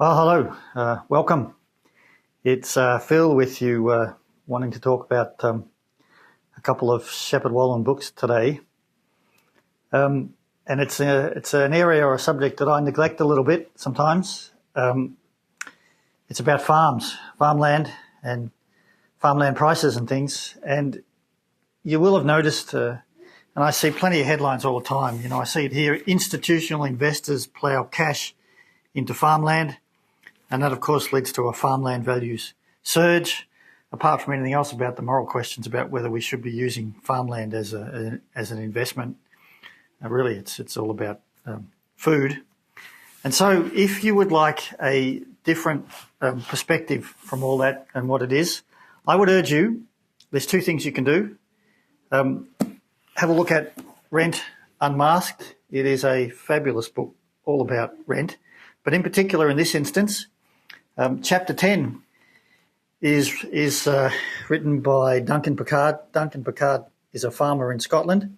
Well, hello, welcome. It's Phil with you, wanting to talk about a couple of Shepherd Wallen books today, and it's an area or a subject that I neglect a little bit sometimes. It's about farmland, and farmland prices and things. And you will have noticed, and I see plenty of headlines all the time. I see it here: institutional investors plough cash into farmland. And that, of course, leads to a farmland values surge, apart from anything else about the moral questions about whether we should be using farmland as an investment. Really, it's all about food. And so if you would like a different perspective from all that and what it is, I would urge you, there's two things you can do. Have a look at Rent Unmasked. It is a fabulous book all about rent. But in particular, in this instance, Chapter 10 is written by Duncan Pickard. Duncan Pickard is a farmer in Scotland.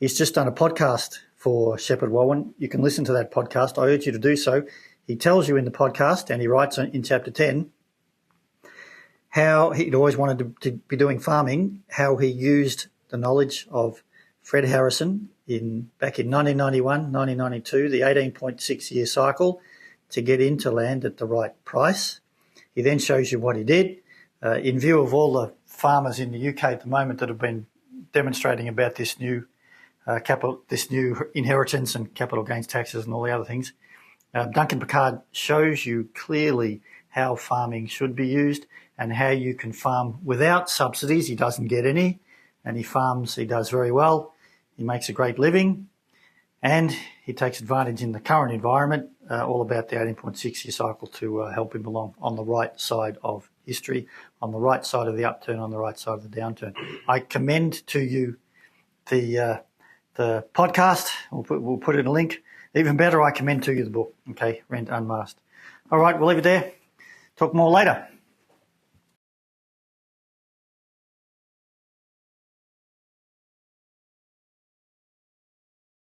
He's just done a podcast for Shepherd Wallen. You can listen to that podcast. I urge you to do so. He tells you in the podcast, and he writes in Chapter 10, how he'd always wanted to be doing farming, how he used the knowledge of Fred Harrison back in 1991, 1992, the 18.6-year cycle, to get into land at the right price. He then shows you what he did. In view of all the farmers in the UK at the moment that have been demonstrating about this new inheritance and capital gains taxes and all the other things, Duncan Pickard shows you clearly how farming should be used and how you can farm without subsidies. He doesn't get any, and he does very well. He makes a great living, and he takes advantage in the current environment, all about the 18.6-year cycle, to help him along on the right side of history, on the right side of the upturn, on the right side of the downturn. I commend to you the podcast. We'll put in a link. Even better, I commend to you the book, okay, Rent Unmasked. All right, we'll leave it there. Talk more later.